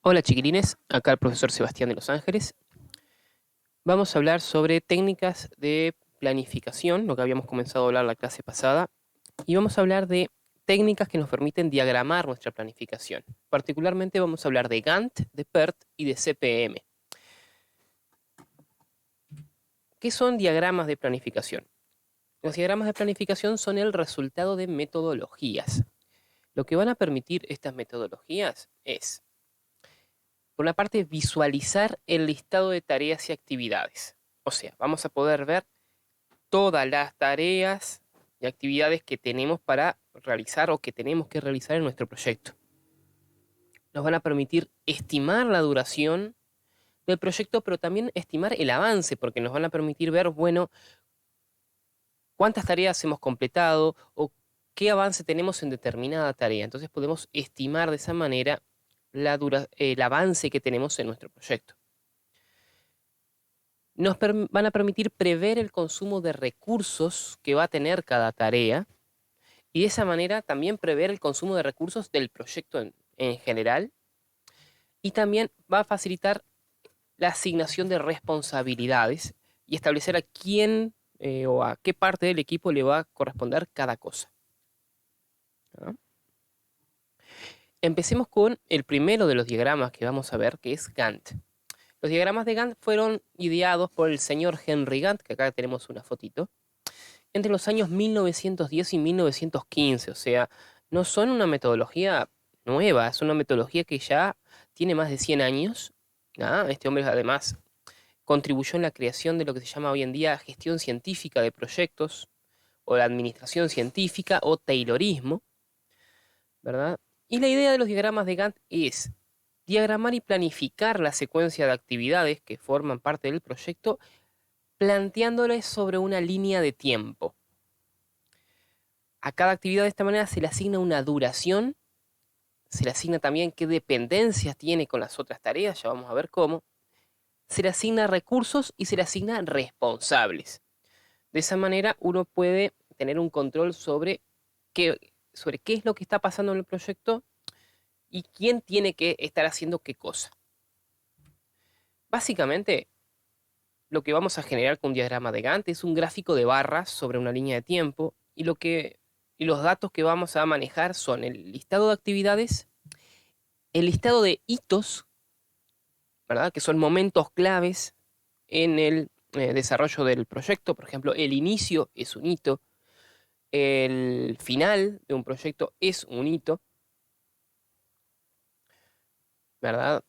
Hola chiquilines, acá el profesor Sebastián de Los Ángeles. Vamos a hablar sobre técnicas de planificación, lo que habíamos comenzado a hablar la clase pasada, y vamos a hablar de técnicas que nos permiten diagramar nuestra planificación. Particularmente vamos a hablar de Gantt, de PERT y de CPM. ¿Qué son diagramas de planificación? Los diagramas de planificación son el resultado de metodologías. Lo que van a permitir estas metodologías es, por una parte, visualizar el listado de tareas y actividades. O sea, vamos a poder ver todas las tareas y actividades que tenemos para realizar o que tenemos que realizar en nuestro proyecto. Nos van a permitir estimar la duración del proyecto, pero también estimar el avance, porque nos van a permitir ver, bueno, cuántas tareas hemos completado o qué avance tenemos en determinada tarea. Entonces podemos estimar de esa manera el avance que tenemos en nuestro proyecto. Nos van a permitir prever el consumo de recursos que va a tener cada tarea y de esa manera también prever el consumo de recursos del proyecto en general, y también va a facilitar la asignación de responsabilidades y establecer a quién o a qué parte del equipo le va a corresponder cada cosa. ¿No? Empecemos con el primero de los diagramas que vamos a ver, que es Gantt. Los diagramas de Gantt fueron ideados por el señor Henry Gantt, que acá tenemos una fotito, entre los años 1910 y 1915. O sea, no son una metodología nueva, es una metodología que ya tiene más de 100 años. Este hombre además contribuyó en la creación de lo que se llama hoy en día gestión científica de proyectos, o la administración científica, o Taylorismo, ¿verdad? Y la idea de los diagramas de Gantt es diagramar y planificar la secuencia de actividades que forman parte del proyecto, planteándoles sobre una línea de tiempo. A cada actividad de esta manera se le asigna una duración, se le asigna también qué dependencias tiene con las otras tareas, ya vamos a ver cómo, se le asigna recursos y se le asigna responsables. De esa manera uno puede tener un control sobre qué es lo que está pasando en el proyecto y quién tiene que estar haciendo qué cosa. Básicamente, lo que vamos a generar con un diagrama de Gantt es un gráfico de barras sobre una línea de tiempo, y los datos que vamos a manejar son el listado de actividades, el listado de hitos, ¿verdad? Que son momentos claves en el desarrollo del proyecto. Por ejemplo, el inicio es un hito, el final de un proyecto es un hito, ¿verdad?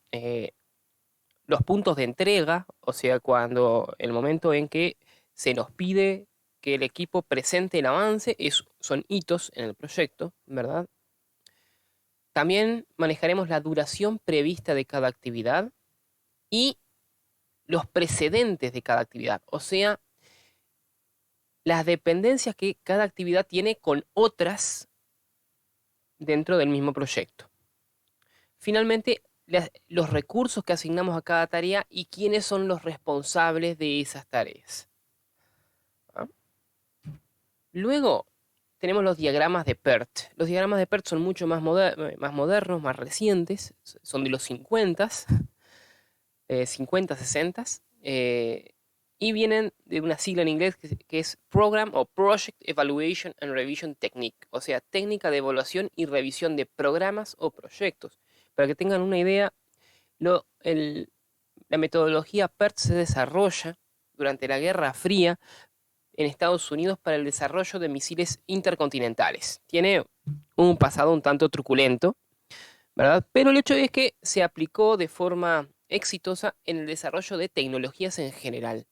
Los puntos de entrega, o sea, cuando el momento en que se nos pide que el equipo presente el avance, son hitos en el proyecto, ¿verdad? También manejaremos la duración prevista de cada actividad y los precedentes de cada actividad, o sea, las dependencias que cada actividad tiene con otras dentro del mismo proyecto. Finalmente, los recursos que asignamos a cada tarea y quiénes son los responsables de esas tareas. ¿Ah? Luego tenemos los diagramas de PERT. Los diagramas de PERT son mucho más modernos, más recientes, son de los 50, 60, y vienen de una sigla en inglés que es Program o Project Evaluation and Revision Technique, o sea, técnica de evaluación y revisión de programas o proyectos. Para que tengan una idea, la metodología PERT se desarrolla durante la Guerra Fría en Estados Unidos para el desarrollo de misiles intercontinentales. Tiene un pasado un tanto truculento, ¿verdad? Pero el hecho es que se aplicó de forma exitosa en el desarrollo de tecnologías en general.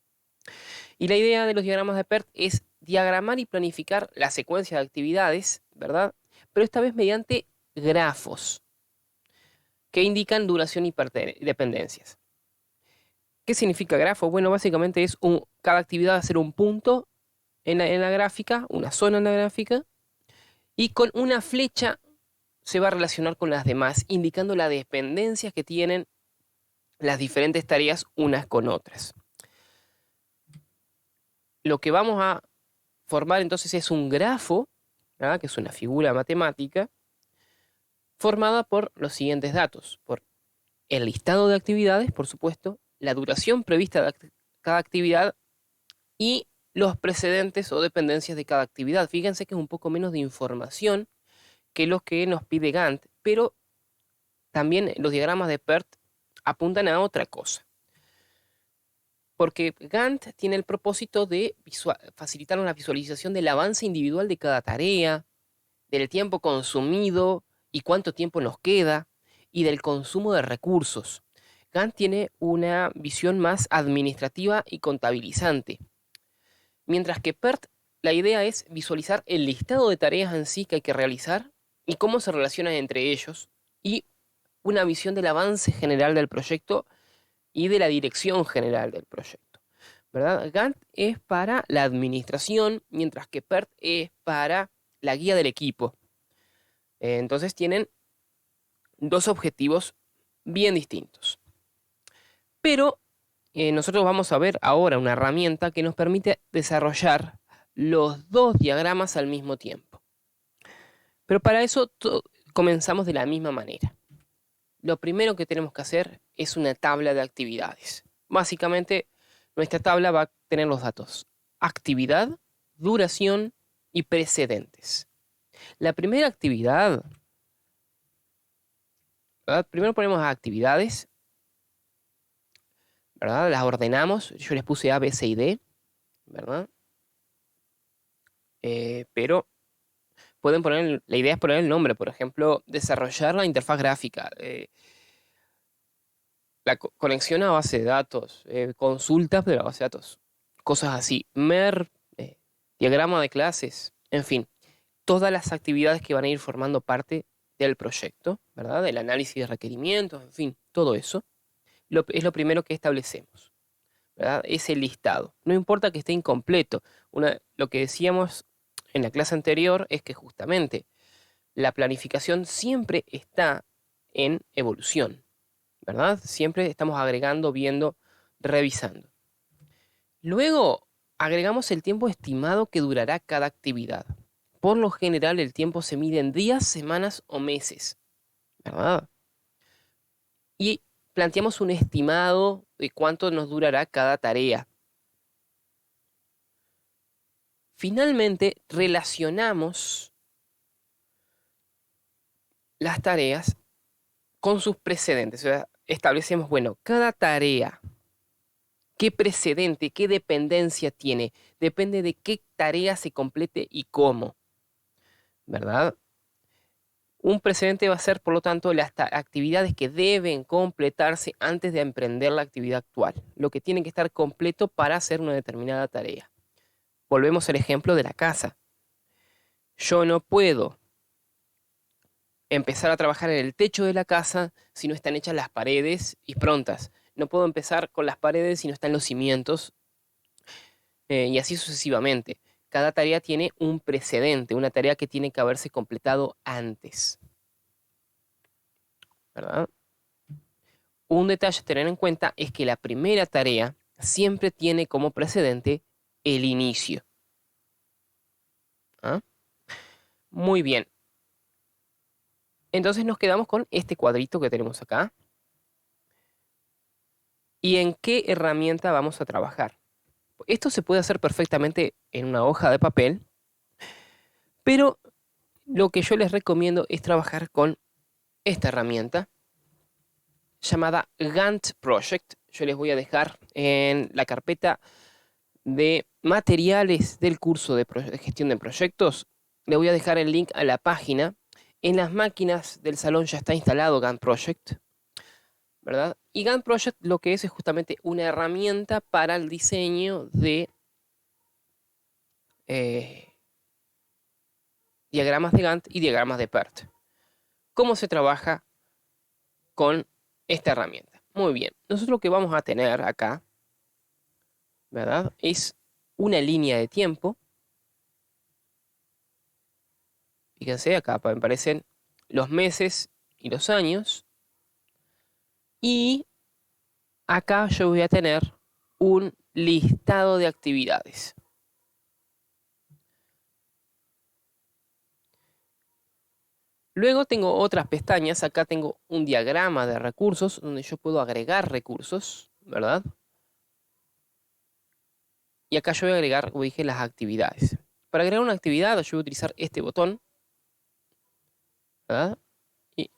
Y la idea de los diagramas de PERT es diagramar y planificar la secuencia de actividades, ¿verdad? Pero esta vez mediante grafos que indican duración y dependencias. ¿Qué significa grafo? Bueno, básicamente es cada actividad va a ser un punto en la gráfica, una zona en la gráfica, y con una flecha se va a relacionar con las demás, indicando las dependencias que tienen las diferentes tareas unas con otras. Lo que vamos a formar entonces es un grafo, ¿verdad? Que es una figura matemática, formada por los siguientes datos, por el listado de actividades, por supuesto, la duración prevista de cada actividad y los precedentes o dependencias de cada actividad. Fíjense que es un poco menos de información que lo que nos pide Gantt, pero también los diagramas de PERT apuntan a otra cosa. Porque Gantt tiene el propósito de facilitar una visualización del avance individual de cada tarea, del tiempo consumido y cuánto tiempo nos queda, y del consumo de recursos. Gantt tiene una visión más administrativa y contabilizante. Mientras que PERT, la idea es visualizar el listado de tareas en sí que hay que realizar y cómo se relacionan entre ellos, y una visión del avance general del proyecto y de la dirección general del proyecto, ¿verdad? Gantt es para la administración, mientras que PERT es para la guía del equipo. Entonces tienen dos objetivos bien distintos. Pero nosotros vamos a ver ahora una herramienta que nos permite desarrollar los dos diagramas al mismo tiempo. Pero para eso comenzamos de la misma manera. Lo primero que tenemos que hacer es una tabla de actividades. Básicamente, nuestra tabla va a tener los datos: actividad, duración y precedentes. La primera actividad, ¿verdad? Primero ponemos actividades, ¿verdad? Las ordenamos. Yo les puse A, B, C y D, ¿verdad? Pero pueden poner, la idea es poner el nombre, por ejemplo, desarrollar la interfaz gráfica, la conexión a base de datos, consultas de la base de datos, cosas así, MER, diagrama de clases, en fin, todas las actividades que van a ir formando parte del proyecto, ¿verdad? Del análisis de requerimientos, en fin, todo eso es lo primero que establecemos, ¿verdad? Ese listado. No importa que esté incompleto. Lo que decíamos en la clase anterior es que justamente la planificación siempre está en evolución, ¿verdad? Siempre estamos agregando, viendo, revisando. Luego agregamos el tiempo estimado que durará cada actividad. Por lo general el tiempo se mide en días, semanas o meses, ¿verdad? Y planteamos un estimado de cuánto nos durará cada tarea. Finalmente, relacionamos las tareas con sus precedentes. O sea, establecemos, bueno, cada tarea, qué precedente, qué dependencia tiene. Depende de qué tarea se complete y cómo, ¿verdad? Un precedente va a ser, por lo tanto, las actividades que deben completarse antes de emprender la actividad actual. Lo que tiene que estar completo para hacer una determinada tarea. Volvemos al ejemplo de la casa. Yo no puedo empezar a trabajar en el techo de la casa si no están hechas las paredes y prontas. No puedo empezar con las paredes si no están los cimientos, y así sucesivamente. Cada tarea tiene un precedente, una tarea que tiene que haberse completado antes, ¿verdad? Un detalle a tener en cuenta es que la primera tarea siempre tiene como precedente el inicio. ¿Ah? Muy bien. Entonces nos quedamos con este cuadrito que tenemos acá. ¿Y en qué herramienta vamos a trabajar? Esto se puede hacer perfectamente en una hoja de papel, pero lo que yo les recomiendo es trabajar con esta herramienta llamada Gantt Project. Yo les voy a dejar en la carpeta de materiales del curso de gestión de proyectos, le voy a dejar el link a la página. En las máquinas del salón ya está instalado Gantt Project, ¿verdad? Y Gantt Project lo que es justamente una herramienta para el diseño de diagramas de Gantt y diagramas de PERT. ¿Cómo se trabaja con esta herramienta? Muy bien, nosotros lo que vamos a tener acá, ¿verdad? Es una línea de tiempo. Fíjense, acá aparecen los meses y los años. Y acá yo voy a tener un listado de actividades. Luego tengo otras pestañas. Acá tengo un diagrama de recursos donde yo puedo agregar recursos, ¿verdad? Y acá yo voy a agregar, como dije, las actividades. Para agregar una actividad yo voy a utilizar este botón, ¿verdad? Y,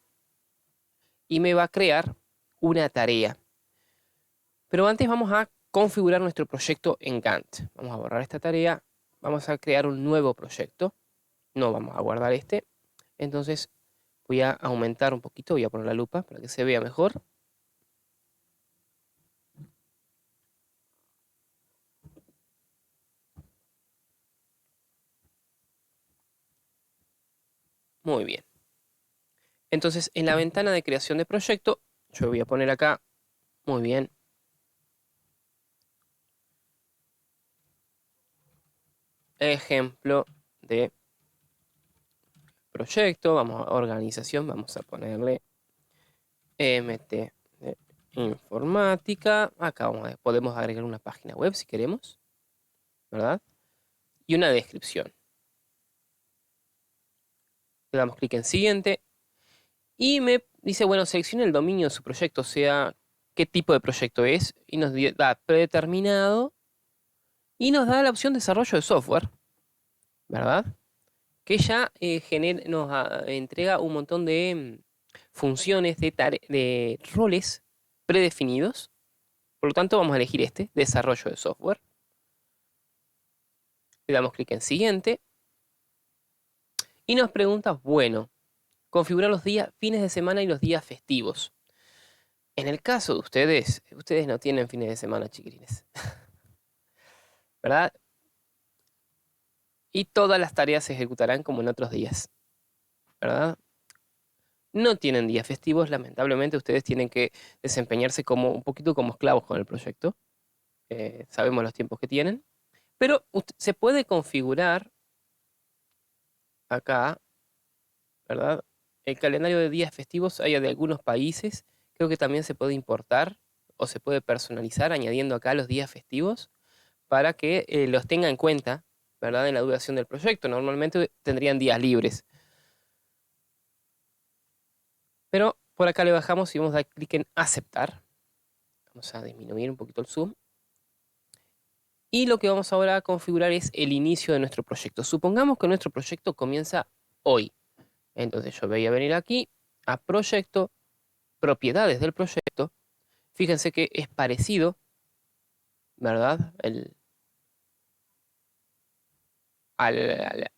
y me va a crear una tarea. Pero antes vamos a configurar nuestro proyecto en Gantt. Vamos a borrar esta tarea. Vamos a crear un nuevo proyecto. No vamos a guardar este. Entonces voy a aumentar un poquito. Voy a poner la lupa para que se vea mejor. Muy bien. Entonces en la ventana de creación de proyecto, yo voy a poner acá, muy bien, ejemplo de proyecto. Vamos a organización, vamos a ponerle MT de informática. Acá podemos agregar una página web si queremos, ¿verdad? Y una descripción. Le damos clic en siguiente y me dice, bueno, seleccione el dominio de su proyecto, o sea, qué tipo de proyecto es, y nos da predeterminado y nos da la opción desarrollo de software, ¿verdad? Que ya nos entrega un montón de funciones, de roles predefinidos. Por lo tanto, vamos a elegir este, desarrollo de software. Le damos clic en siguiente. Y nos pregunta, bueno, configurar los días, fines de semana y los días festivos. En el caso de ustedes no tienen fines de semana, chiquilines, ¿verdad? Y todas las tareas se ejecutarán como en otros días, ¿verdad? No tienen días festivos, lamentablemente ustedes tienen que desempeñarse como un poquito como esclavos con el proyecto. Sabemos los tiempos que tienen, pero se puede configurar acá, ¿verdad? El calendario de días festivos hay de algunos países, creo que también se puede importar o se puede personalizar añadiendo acá los días festivos para que los tenga en cuenta, ¿verdad? En la duración del proyecto. Normalmente tendrían días libres. Pero por acá le bajamos y vamos a dar clic en aceptar. Vamos a disminuir un poquito el zoom. Y lo que vamos ahora a configurar es el inicio de nuestro proyecto. Supongamos que nuestro proyecto comienza hoy. Entonces yo voy a venir aquí a proyecto, propiedades del proyecto. Fíjense que es parecido, ¿verdad? Al,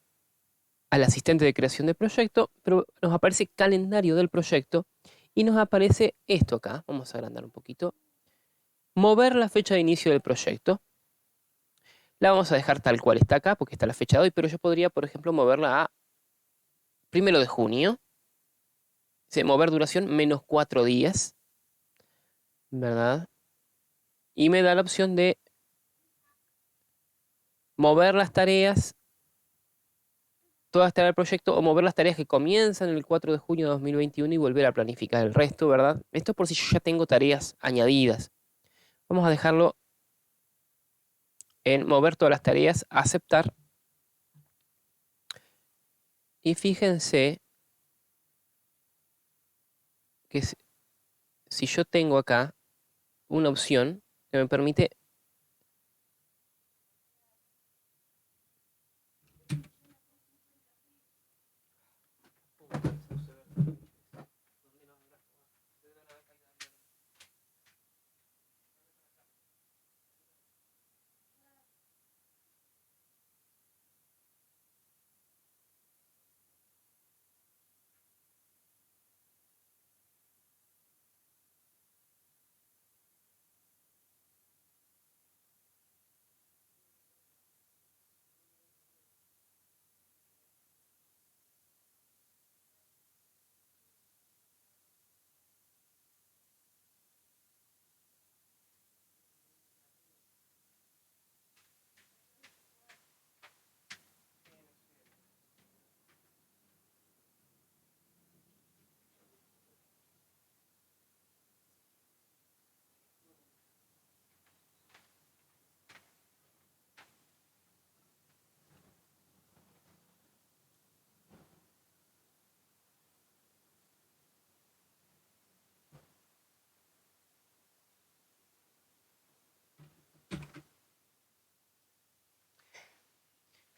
al asistente de creación de proyecto, pero nos aparece calendario del proyecto y nos aparece esto acá. Vamos a agrandar un poquito. Mover la fecha de inicio del proyecto. La vamos a dejar tal cual está acá, porque está la fecha de hoy, pero yo podría, por ejemplo, moverla a 1 de junio. Mover duración -4 días, ¿verdad? Y me da la opción de mover las tareas, todas las tareas del proyecto, o mover las tareas que comienzan el 4 de junio de 2021 y volver a planificar el resto, ¿verdad? Esto es por si yo ya tengo tareas añadidas. Vamos a dejarlo en mover todas las tareas, aceptar. Y fíjense que si yo tengo acá una opción que me permite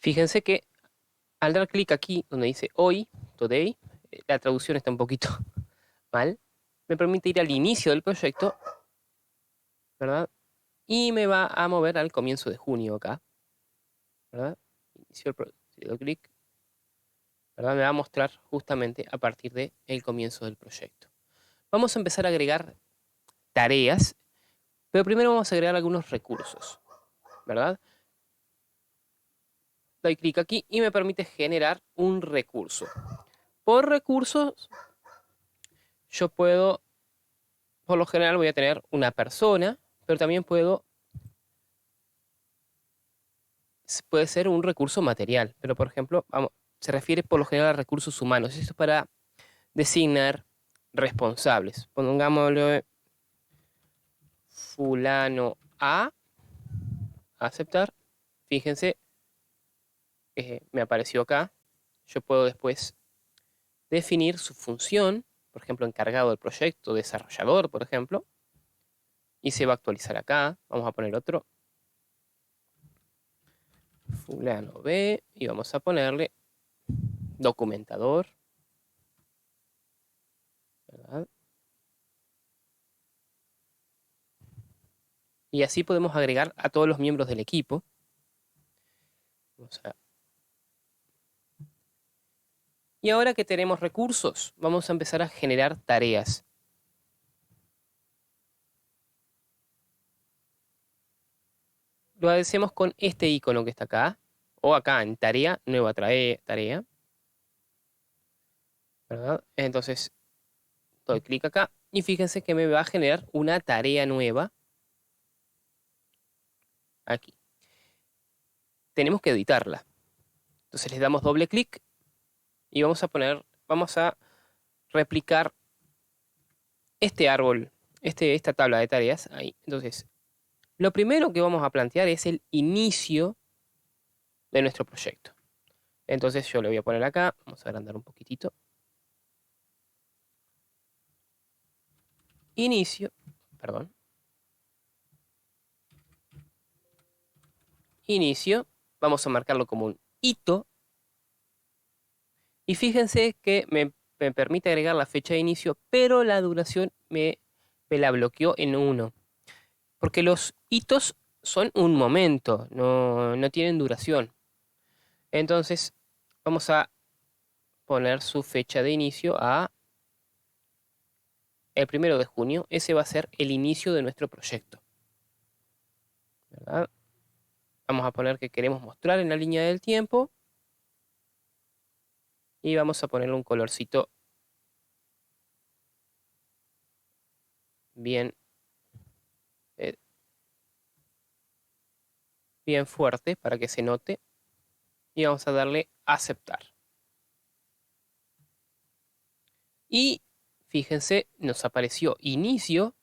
Fíjense que al dar clic aquí donde dice hoy, today, la traducción está un poquito mal, me permite ir al inicio del proyecto, ¿verdad? Y me va a mover al comienzo de junio acá, ¿verdad? Inicio del proyecto, si doy clic, ¿verdad? Me va a mostrar justamente a partir del comienzo del proyecto. Vamos a empezar a agregar tareas, pero primero vamos a agregar algunos recursos, ¿verdad? Doy clic aquí y me permite generar un recurso. Por recursos, yo puedo, por lo general voy a tener una persona, pero también puede ser un recurso material. Pero por ejemplo, se refiere por lo general a recursos humanos. Esto es para designar responsables. Pongámosle fulano A, aceptar. Fíjense, me apareció acá. Yo puedo después definir su función, por ejemplo, encargado del proyecto, desarrollador, por ejemplo, y se va a actualizar acá. Vamos a poner otro, fulano B, y vamos a ponerle documentador, ¿verdad? Y así podemos agregar a todos los miembros del equipo. Y ahora que tenemos recursos, vamos a empezar a generar tareas. Lo hacemos con este icono que está acá, o acá en tarea, nueva tarea, ¿verdad? Entonces, doy clic acá y fíjense que me va a generar una tarea nueva aquí. Tenemos que editarla. Entonces les damos doble clic y vamos a replicar este árbol, esta tabla de tareas ahí. Entonces, lo primero que vamos a plantear es el inicio de nuestro proyecto. Entonces yo le voy a poner acá, vamos a agrandar un poquitito. Inicio, perdón. Inicio, vamos a marcarlo como un hito. Y fíjense que me permite agregar la fecha de inicio, pero la duración me la bloqueó en 1. Porque los hitos son un momento, no tienen duración. Entonces vamos a poner su fecha de inicio a el 1 de junio. Ese va a ser el inicio de nuestro proyecto, ¿verdad? Vamos a poner que queremos mostrar en la línea del tiempo. Y vamos a ponerle un colorcito bien, bien fuerte para que se note. Y vamos a darle aceptar. Y fíjense, nos apareció inicio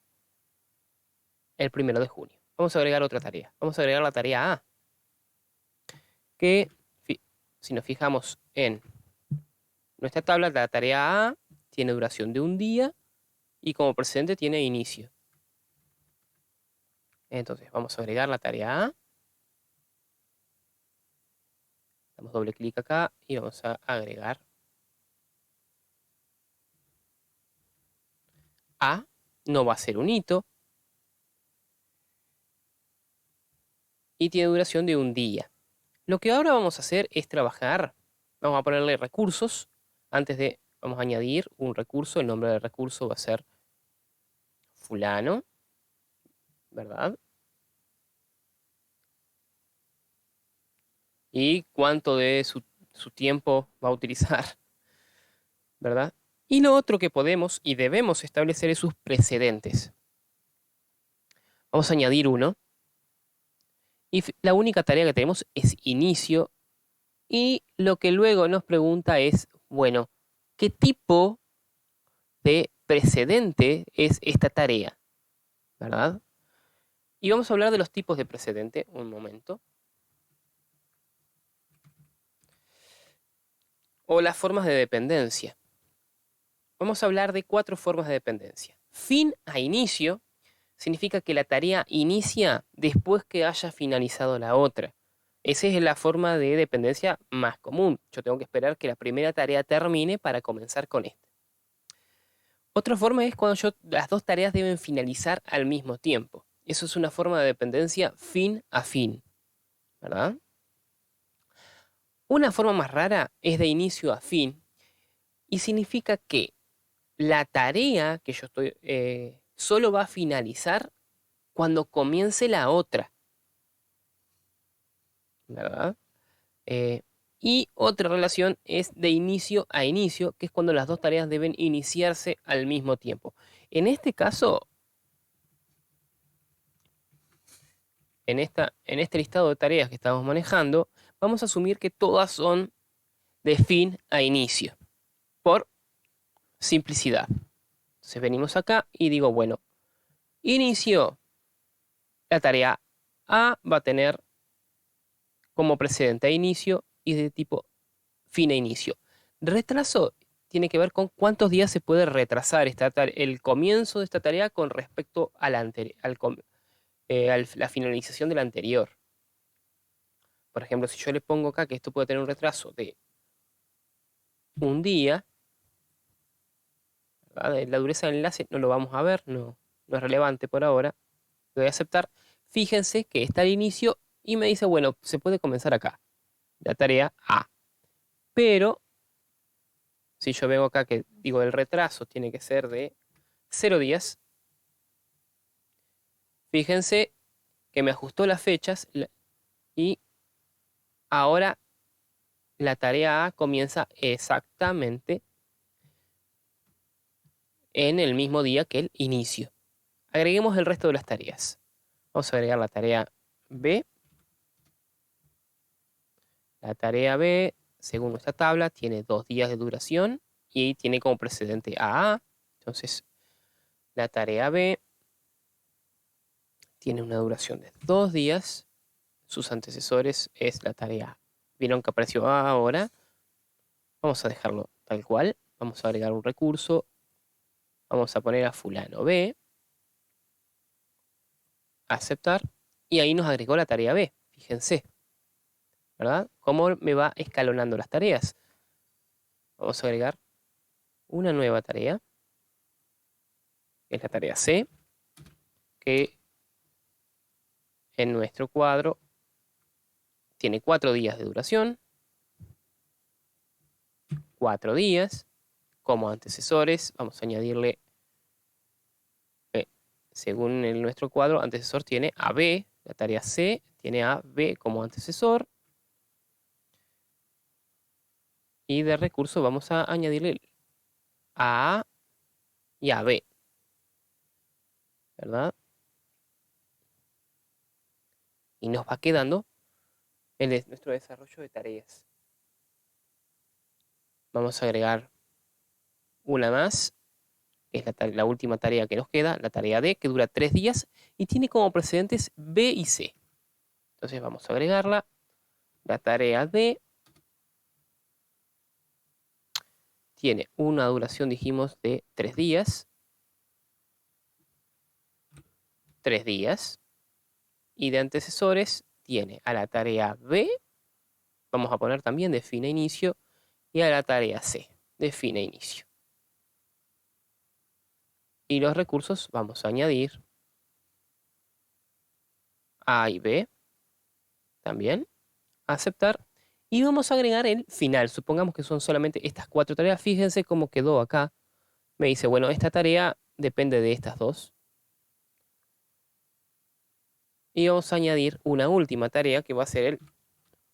el 1 de junio. Vamos a agregar otra tarea. Vamos a agregar la tarea A. Que si nos fijamos en nuestra tabla, la tarea A tiene duración de un día y como precedente tiene inicio. Entonces vamos a agregar la tarea A. Damos doble clic acá y vamos a agregar A. No va a ser un hito. Y tiene duración de un día. Lo que ahora vamos a hacer es trabajar. Vamos a ponerle recursos. Vamos a añadir un recurso. El nombre del recurso va a ser fulano, ¿verdad? Y cuánto de su tiempo va a utilizar, ¿verdad? Y lo otro que podemos y debemos establecer es sus precedentes. Vamos a añadir uno. Y la única tarea que tenemos es inicio. Y lo que luego nos pregunta es, bueno, ¿qué tipo de precedente es esta tarea? ¿Verdad? Y vamos a hablar de los tipos de precedente un momento. O las formas de dependencia. Vamos a hablar de 4 formas de dependencia. Fin a inicio significa que la tarea inicia después que haya finalizado la otra. Esa es la forma de dependencia más común. Yo tengo que esperar que la primera tarea termine para comenzar con esta. Otra forma es cuando las dos tareas deben finalizar al mismo tiempo. Eso es una forma de dependencia fin a fin, ¿verdad? Una forma más rara es de inicio a fin y significa que la tarea que yo estoy solo va a finalizar cuando comience la otra, ¿verdad? Eh, y otra relación es de inicio a inicio, que es cuando las dos tareas deben iniciarse al mismo tiempo. En este caso, en este listado de tareas que estamos manejando, vamos a asumir que todas son de fin a inicio, por simplicidad. Entonces venimos acá y digo, bueno, inicio, la tarea A va a tener como precedente a inicio y de tipo fin a inicio. Retraso tiene que ver con cuántos días se puede retrasar el comienzo de esta tarea con respecto a la finalización de la anterior. Por ejemplo, si yo le pongo acá que esto puede tener un retraso de un día, ¿verdad? La dureza del enlace no lo vamos a ver, no es relevante por ahora. Lo voy a aceptar. Fíjense que está al inicio y me dice, bueno, se puede comenzar acá, la tarea A. Pero si yo vengo acá que digo el retraso tiene que ser de 0 días, fíjense que me ajustó las fechas y ahora la tarea A comienza exactamente en el mismo día que el inicio. Agreguemos el resto de las tareas. Vamos a agregar la tarea B. La tarea B, según nuestra tabla, tiene 2 días de duración y tiene como precedente a A. Entonces, la tarea B tiene una duración de 2 días. Sus antecesores es la tarea A. ¿Vieron que apareció A ahora? Vamos a dejarlo tal cual. Vamos a agregar un recurso. Vamos a poner a fulano B. Aceptar. Y ahí nos agregó la tarea B. Fíjense, ¿verdad? Cómo me va escalonando las tareas. Vamos a agregar una nueva tarea. Es la tarea C. Que en nuestro cuadro tiene 4 días de duración. 4 días. Como antecesores, vamos a añadirle, según nuestro cuadro, antecesor tiene a B. La tarea C tiene a B como antecesor. Y de recurso vamos a añadirle a y a B, ¿verdad? Y nos va quedando nuestro desarrollo de tareas. Vamos a agregar una más, que es la última tarea que nos queda, la tarea D, que dura 3 días y tiene como precedentes B y C. Entonces vamos a agregarla. La tarea D tiene una duración, dijimos, de 3 días. 3 días. Y de antecesores tiene a la tarea B, vamos a poner también de fin a inicio, y a la tarea C, de fin a inicio. Y los recursos vamos a añadir A y B también, aceptar, y vamos a agregar el final. Supongamos que son solamente estas 4 tareas. Fíjense cómo quedó acá. Me dice, bueno, esta tarea depende de estas dos. Y vamos a añadir una última tarea que va a ser el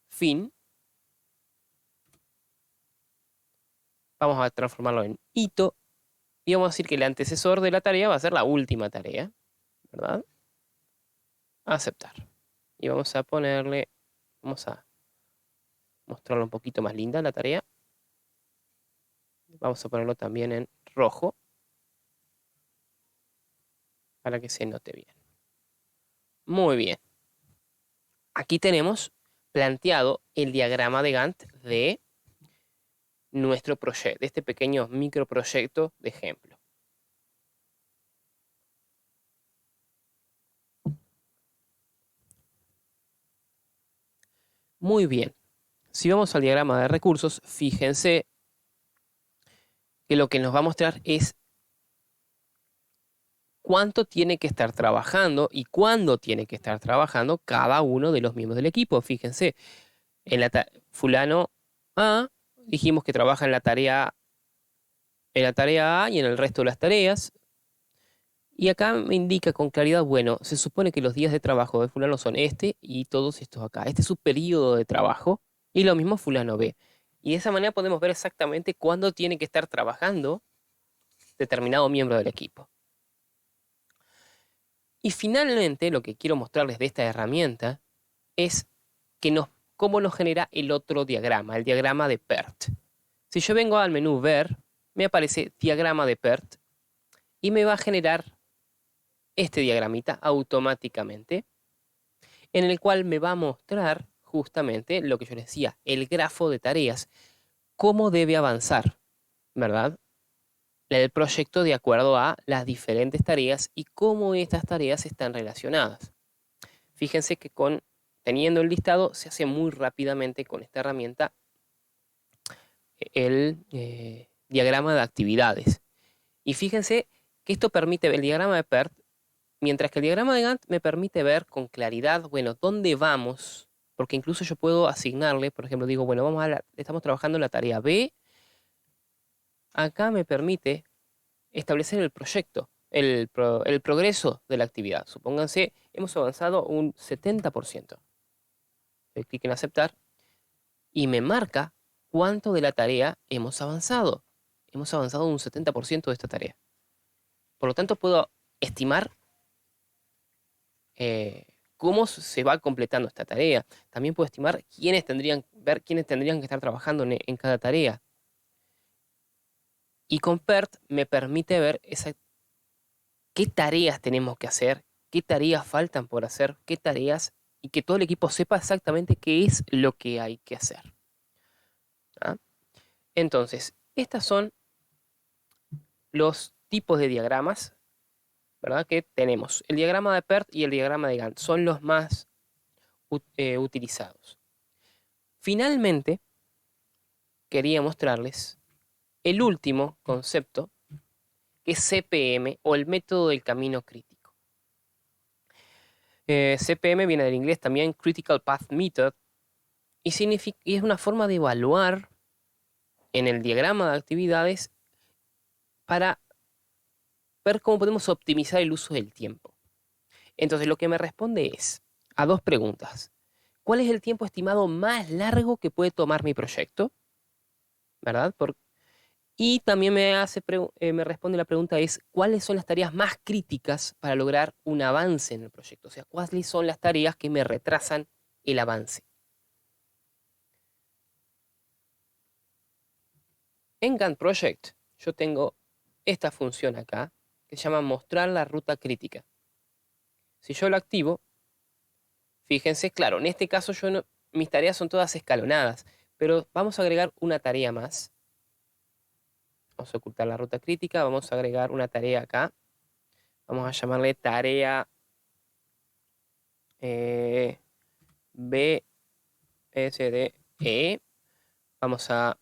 fin. Vamos a transformarlo en hito. Y vamos a decir que el antecesor de la tarea va a ser la última tarea, ¿verdad? Aceptar. Y vamos a ponerle, vamos a mostrarlo un poquito más linda la tarea. Vamos a ponerlo también en rojo para que se note bien. Muy bien. Aquí tenemos planteado el diagrama de Gantt de nuestro proyecto, de este pequeño microproyecto de ejemplo. Muy bien. Si vamos al diagrama de recursos, fíjense que lo que nos va a mostrar es cuánto tiene que estar trabajando y cuándo tiene que estar trabajando cada uno de los miembros del equipo. Fíjense, fulano A, dijimos que trabaja en la tarea A y en el resto de las tareas. Y acá me indica con claridad, bueno, se supone que los días de trabajo de fulano son este y todos estos acá. Este es su periodo de trabajo y lo mismo fulano B. Y de esa manera podemos ver exactamente cuándo tiene que estar trabajando determinado miembro del equipo. Y finalmente, lo que quiero mostrarles de esta herramienta es cómo nos genera el otro diagrama, el diagrama de PERT. Si yo vengo al menú Ver, me aparece diagrama de PERT y me va a generar este diagramita automáticamente, en el cual me va a mostrar justamente lo que yo les decía, el grafo de tareas, cómo debe avanzar, ¿verdad? El proyecto de acuerdo a las diferentes tareas y cómo estas tareas están relacionadas. Fíjense que teniendo el listado se hace muy rápidamente con esta herramienta el diagrama de actividades. Y fíjense que esto permite, el diagrama de PERT, mientras que el diagrama de Gantt me permite ver con claridad, bueno, dónde vamos, porque incluso yo puedo asignarle, por ejemplo, digo, bueno, estamos trabajando en la tarea B, acá me permite establecer el proyecto, el progreso de la actividad. Supónganse, hemos avanzado un 70%. Doy clic en aceptar y me marca cuánto de la tarea hemos avanzado. Hemos avanzado un 70% de esta tarea. Por lo tanto, puedo estimar cómo se va completando esta tarea. También puedo estimar quiénes tendrían que estar trabajando en cada tarea. Y con PERT me permite ver qué tareas tenemos que hacer, qué tareas faltan por hacer, qué tareas, y que todo el equipo sepa exactamente qué es lo que hay que hacer. ¿Ah? Entonces, estos son los tipos de diagramas, ¿verdad? Que tenemos. El diagrama de PERT y el diagrama de Gantt son los más utilizados. Finalmente, quería mostrarles el último concepto, que es CPM o el método del camino crítico. CPM viene del inglés también Critical Path Method y es una forma de evaluar en el diagrama de actividades para ver cómo podemos optimizar el uso del tiempo. Entonces lo que me responde es a dos preguntas. ¿Cuál es el tiempo estimado más largo que puede tomar mi proyecto? ¿Verdad? Y también me responde la pregunta es, ¿cuáles son las tareas más críticas para lograr un avance en el proyecto? O sea, ¿cuáles son las tareas que me retrasan el avance? En Gantt Project yo tengo esta función acá que se llama mostrar la ruta crítica. Si yo lo activo, fíjense, claro, en este caso mis tareas son todas escalonadas, pero vamos a agregar una tarea más. Vamos a ocultar la ruta crítica, vamos a agregar una tarea acá. Vamos a llamarle tarea BSDE. Vamos a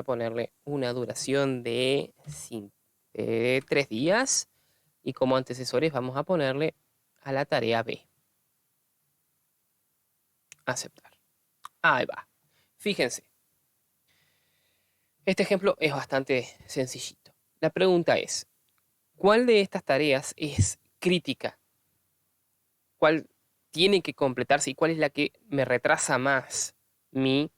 ponerle una duración de 3 días. Y como antecesores vamos a ponerle a la tarea B. Aceptar. Ahí va. Fíjense. Este ejemplo es bastante sencillito. La pregunta es, ¿cuál de estas tareas es crítica? ¿Cuál tiene que completarse y cuál es la que me retrasa más mi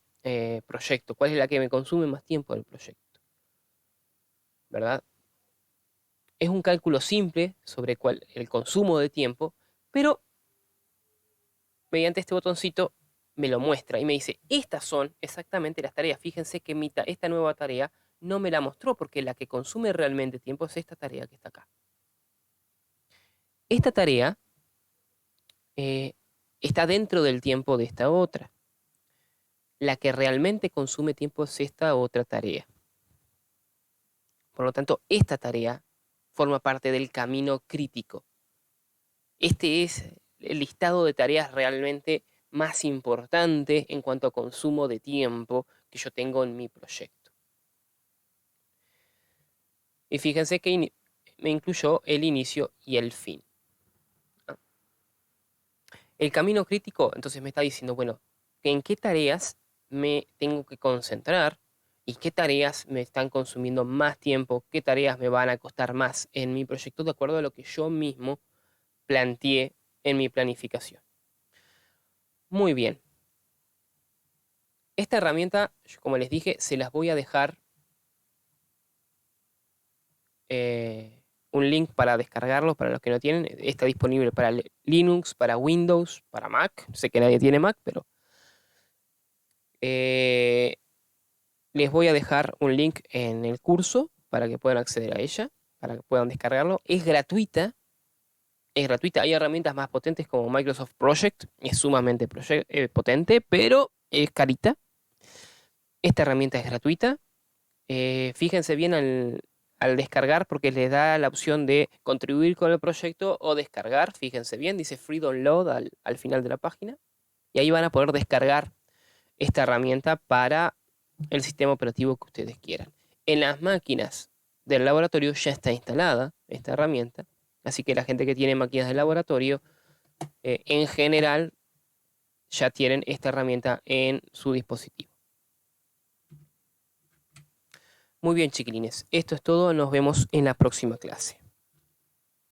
proyecto? ¿Cuál es la que me consume más tiempo del proyecto? ¿Verdad? Es un cálculo simple sobre el consumo de tiempo, pero mediante este botoncito me lo muestra y me dice, estas son exactamente las tareas. Fíjense que esta nueva tarea no me la mostró porque la que consume realmente tiempo es esta tarea que está acá. Esta tarea está dentro del tiempo de esta otra. La que realmente consume tiempo es esta otra tarea. Por lo tanto, esta tarea forma parte del camino crítico. Este es el listado de tareas realmente más importante en cuanto a consumo de tiempo que yo tengo en mi proyecto. Y fíjense que me incluyó el inicio y el fin. El camino crítico, entonces me está diciendo, bueno, en qué tareas me tengo que concentrar y qué tareas me están consumiendo más tiempo, qué tareas me van a costar más en mi proyecto de acuerdo a lo que yo mismo planteé en mi planificación. Muy bien. Esta herramienta, como les dije, se las voy a dejar un link para descargarlo para los que no tienen. Está disponible para Linux, para Windows, para Mac. Sé que nadie tiene Mac, pero les voy a dejar un link en el curso para que puedan acceder a ella, para que puedan descargarlo. Es gratuita. Es gratuita. Hay herramientas más potentes como Microsoft Project. Es sumamente potente, pero es carita. Esta herramienta es gratuita. Fíjense bien al descargar porque les da la opción de contribuir con el proyecto o descargar. Fíjense bien, dice Free Download al final de la página. Y ahí van a poder descargar esta herramienta para el sistema operativo que ustedes quieran. En las máquinas del laboratorio ya está instalada esta herramienta, así que la gente que tiene máquinas de laboratorio, en general, ya tienen esta herramienta en su dispositivo. Muy bien, chiquilines, esto es todo, nos vemos en la próxima clase.